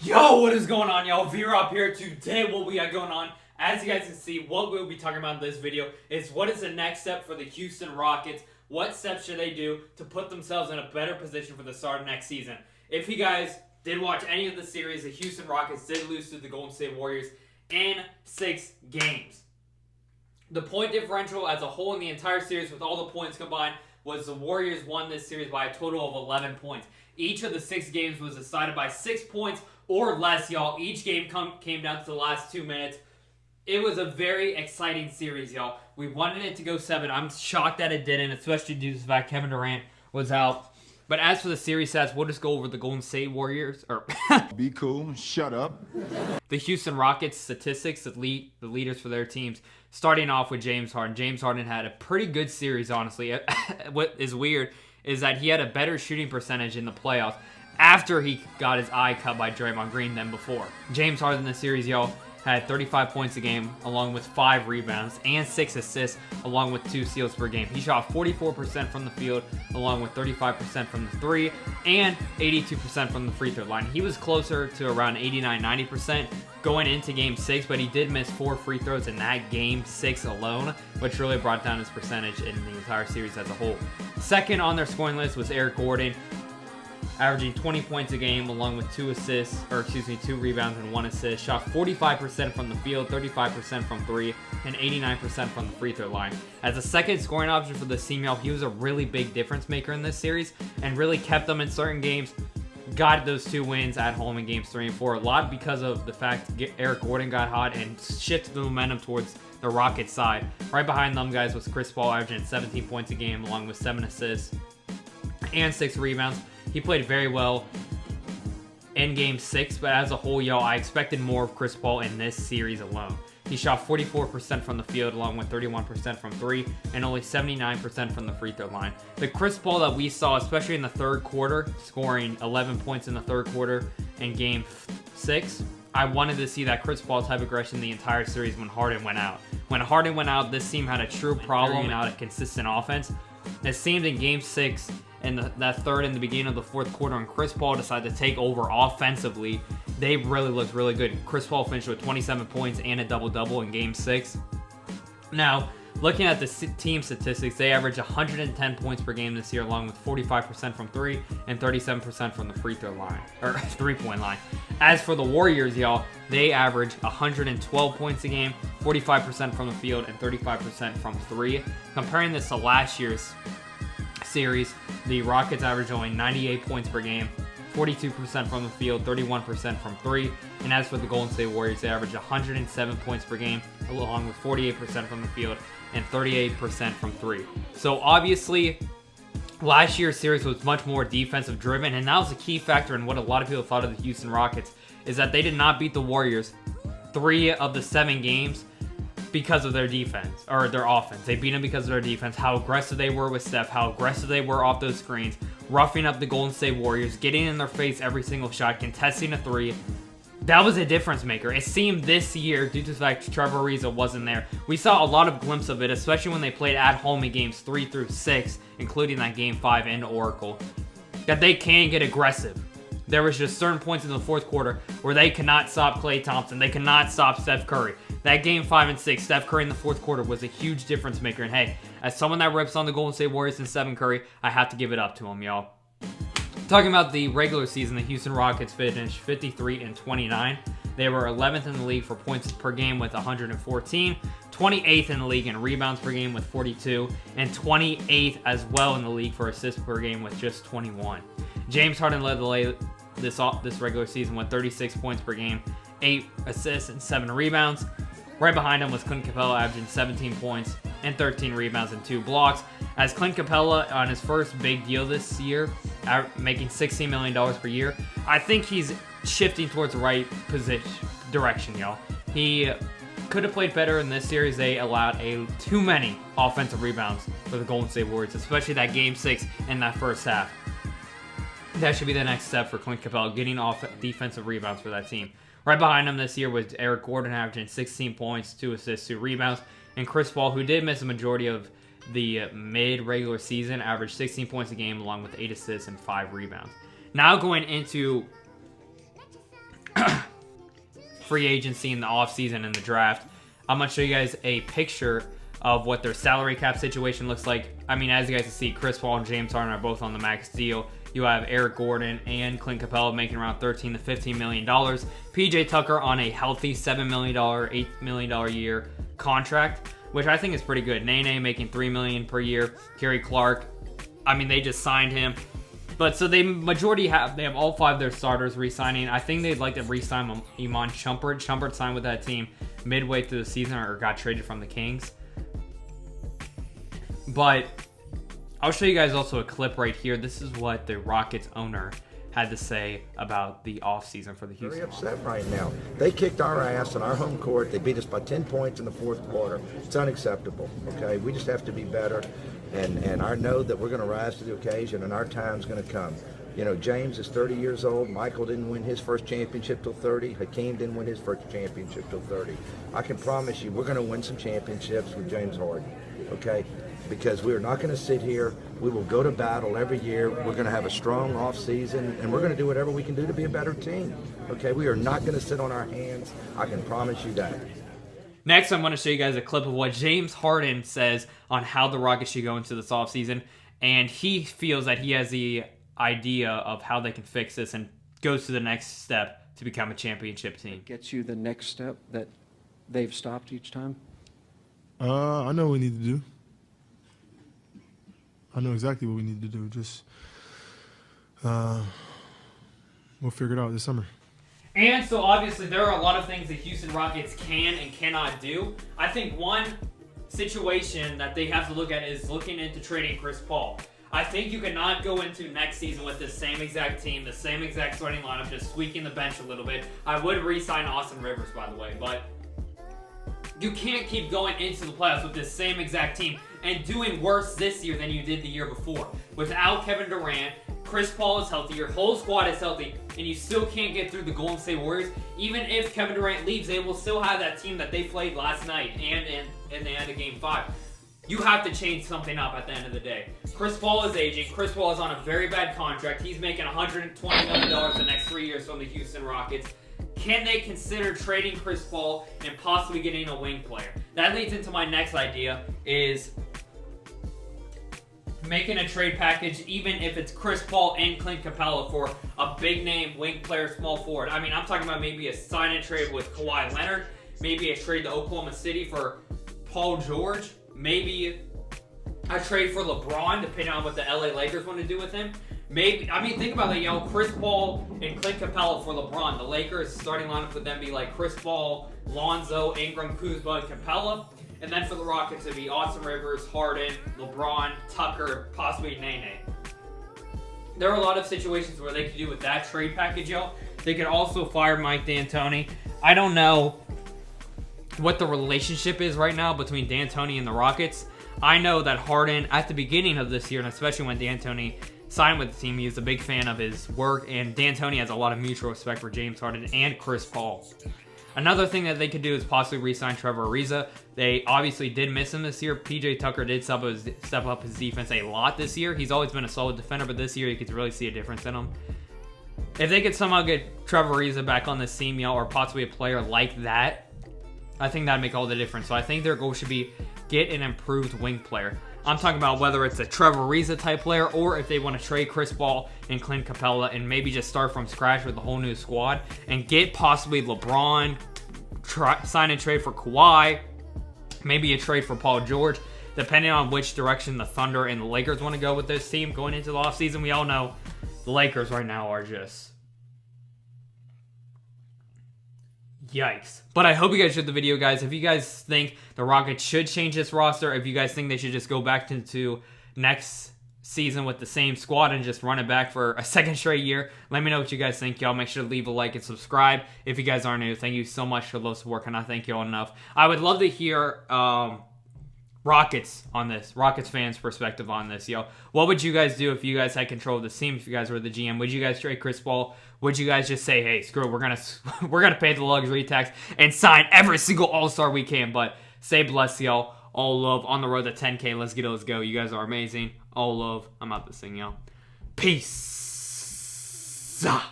Yo, what is going on, y'all? V-Rob here. Today, what we got going on, as you guys can see, what we'll be talking about in this video is what is the next step for the Houston Rockets. What steps should they do to put themselves in a better position for the start of next season? If you guys did watch any of the series, the Houston Rockets did lose to the Golden State Warriors in 6 games. The point differential as a whole in the entire series with all the points combined was the Warriors won this series by a total of 11 points. Each of the 6 games was decided by 6 points or less, y'all. Each game came down to the last 2 minutes. It was a very exciting series, y'all. We wanted it to go 7. I'm shocked that it didn't, especially due to the fact Kevin Durant was out. But as for the series stats, we'll just go over the Golden State Warriors. Be cool. Shut up. The Houston Rockets statistics, the leaders for their teams. Starting off with James Harden. James Harden had a pretty good series, honestly. What is weird is that he had a better shooting percentage in the playoffs after he got his eye cut by Draymond Green than before. James Harden in the series, y'all, had 35 points a game, along with 5 rebounds and 6 assists, along with 2 steals per game. He shot 44% from the field, along with 35% from the 3, and 82% from the free throw line. He was closer to around 89-90% going into Game 6, but he did miss 4 free throws in that Game 6 alone, which really brought down his percentage in the entire series as a whole. Second on their scoring list was Eric Gordon, averaging 20 points a game along with 2 rebounds and 1 assist. Shot 45% from the field, 35% from 3, and 89% from the free throw line. As a second scoring option for the team, he was a really big difference maker in this series and really kept them in certain games. Got those 2 wins at home in games 3 and 4. A lot because of the fact Eric Gordon got hot and shifted the momentum towards the Rockets side. Right behind them guys was Chris Paul, averaging 17 points a game along with 7 assists and 6 rebounds. He played very well in Game 6, but as a whole, y'all, I expected more of Chris Paul in this series alone. He shot 44% from the field, along with 31% from 3, and only 79% from the free throw line. The Chris Paul that we saw, especially in the third quarter, scoring 11 points in the third quarter in Game 6, I wanted to see that Chris Paul type aggression the entire series when Harden went out. When Harden went out, this team had a true problem out a consistent offense. It seemed in Game 6, and that third in the beginning of the fourth quarter, and Chris Paul decided to take over offensively, they really looked really good. Chris Paul finished with 27 points and a double-double in Game 6. Now, looking at the team statistics, they average 110 points per game this year, along with 45% from 3 and 37% from the free throw line, or 3-point line. As for the Warriors, y'all, they average 112 points a game, 45% from the field, and 35% from 3. Comparing this to last year's series, the Rockets average only 98 points per game, 42% from the field, 31% from 3. And as for the Golden State Warriors, they average 107 points per game, along with 48% from the field and 38% from 3. So obviously, last year's series was much more defensive driven, and that was a key factor in what a lot of people thought of the Houston Rockets, is that they did not beat the Warriors 3 of the 7 games because of their defense, or their offense. They beat them because of their defense, how aggressive they were with Steph, how aggressive they were off those screens, roughing up the Golden State Warriors, getting in their face every single shot, contesting a 3. That was a difference maker. It seemed this year, due to the fact Trevor Ariza wasn't there, we saw a lot of glimpses of it, especially when they played at home in games 3 through 6, including that game 5 in Oracle, that they can get aggressive. There was just certain points in the fourth quarter where they could not stop Klay Thompson. They could not stop Steph Curry. That game 5 and 6, Steph Curry in the fourth quarter was a huge difference maker. And hey, as someone that rips on the Golden State Warriors and Stephen Curry, I have to give it up to him, y'all. Talking about the regular season, the Houston Rockets finished 53-29. They were 11th in the league for points per game with 114, 28th in the league in rebounds per game with 42, and 28th as well in the league for assists per game with just 21. James Harden led this regular season with 36 points per game, 8 assists, and 7 rebounds. Right behind him was Clint Capella, averaging 17 points and 13 rebounds and 2 blocks. As Clint Capella, on his first big deal this year, making $16 million per year, I think he's shifting towards the right direction, y'all. He could have played better in this series. They allowed too many offensive rebounds for the Golden State Warriors, especially that Game 6 and that first half. That should be the next step for Clint Capella, getting off defensive rebounds for that team. Right behind him this year was Eric Gordon, averaging 16 points, 2 assists, 2 rebounds. And Chris Paul, who did miss a majority of the mid-regular season, averaged 16 points a game along with 8 assists and 5 rebounds. Now going into free agency in the offseason and the draft. I'm going to show you guys a picture of what their salary cap situation looks like. I mean, as you guys can see, Chris Paul and James Harden are both on the max deal. You have Eric Gordon and Clint Capella making around $13 to $15 million. PJ Tucker on a healthy $7 million, $8 million a year contract, which I think is pretty good. Nene making $3 million per year. Kerry Clark, I mean, they just signed him. But so they have all 5 of their starters re-signing. I think they'd like to re-sign Iman Shumpert. Shumpert signed with that team midway through the season or got traded from the Kings. But I'll show you guys also a clip right here. This is what the Rockets owner had to say about the offseason for the Houston. Very upset right now. They kicked our ass on our home court. They beat us by 10 points in the fourth quarter. It's unacceptable, okay? We just have to be better, and I know that we're going to rise to the occasion, and our time's going to come. You know, James is 30 years old. Michael didn't win his first championship till 30. Hakeem didn't win his first championship till 30. I can promise you we're going to win some championships with James Harden, okay? Because we are not going to sit here. We will go to battle every year. We're going to have a strong off season, and we're going to do whatever we can do to be a better team. Okay, we are not going to sit on our hands. I can promise you that. Next, I'm going to show you guys a clip of what James Harden says on how the Rockets should go into this offseason, and he feels that he has the idea of how they can fix this and goes to the next step to become a championship team. Gets you the next step that they've stopped each time? I know what we need to do. I know exactly what we need to do. Just, we'll figure it out this summer. And so obviously there are a lot of things the Houston Rockets can and cannot do. I think one situation that they have to look at is looking into trading Chris Paul. I think you cannot go into next season with the same exact team, the same exact starting lineup, just tweaking the bench a little bit. I would re-sign Austin Rivers, by the way, but you can't keep going into the playoffs with this same exact team and doing worse this year than you did the year before. Without Kevin Durant, Chris Paul is healthy, your whole squad is healthy, and you still can't get through the Golden State Warriors. Even if Kevin Durant leaves, they will still have that team that they played last night and in the end of Game 5. You have to change something up at the end of the day. Chris Paul is aging. Chris Paul is on a very bad contract. He's making $120 million the next 3 years from the Houston Rockets. Can they consider trading Chris Paul and possibly getting a wing player? That leads into my next idea, is making a trade package, even if it's Chris Paul and Clint Capella, for a big name wing player, small forward. I mean, I'm talking about maybe a sign and trade with Kawhi Leonard, maybe a trade to Oklahoma City for Paul George, maybe a trade for LeBron, depending on what the LA Lakers want to do with him. Maybe, I mean, think about that, Chris Paul and Clint Capella for LeBron. The Lakers starting lineup would then be like Chris Paul, Lonzo, Ingram, Kuzma, and Capella. And then for the Rockets, it'd be Austin Rivers, Harden, LeBron, Tucker, possibly Nene. There are a lot of situations where they could do with that trade package, They could also fire Mike D'Antoni. I don't know what the relationship is right now between D'Antoni and the Rockets. I know that Harden, at the beginning of this year, and especially when D'Antoni signed with the team, he was a big fan of his work, and D'Antoni has a lot of mutual respect for James Harden and Chris Paul. Another thing that they could do is possibly re-sign Trevor Ariza. They obviously did miss him this year. PJ Tucker did step up his defense a lot this year. He's always been a solid defender, but this year you could really see a difference in him. If they could somehow get Trevor Ariza back on this team, or possibly a player like that, I think that'd make all the difference. So I think their goal should be get an improved wing player. I'm talking about whether it's a Trevor Ariza type player, or if they want to trade Chris Paul and Clint Capella and maybe just start from scratch with a whole new squad and get possibly LeBron, sign and trade for Kawhi, maybe a trade for Paul George, depending on which direction the Thunder and the Lakers want to go with this team going into the offseason. We all know the Lakers right now are just yikes. But I hope you guys enjoyed the video, guys. If you guys think the Rockets should change this roster, if you guys think they should just go back into next season with the same squad and just run it back for a second straight year, let me know what you guys think, y'all. Make sure to leave a like and subscribe if you guys are new. Thank you so much for the support. Cannot thank y'all enough. I would love to hear Rockets on this, Rockets fans' perspective on this, What would you guys do if you guys had control of the team? If you guys were the GM, would you guys trade Chris Paul? Would you guys just say, hey, screw it, we're gonna pay the luxury tax and sign every single All-Star we can? But stay blessed, y'all. All love on the road to 10K. Let's get it. Let's go. You guys are amazing. All love. I'm out this thing, y'all. Peace.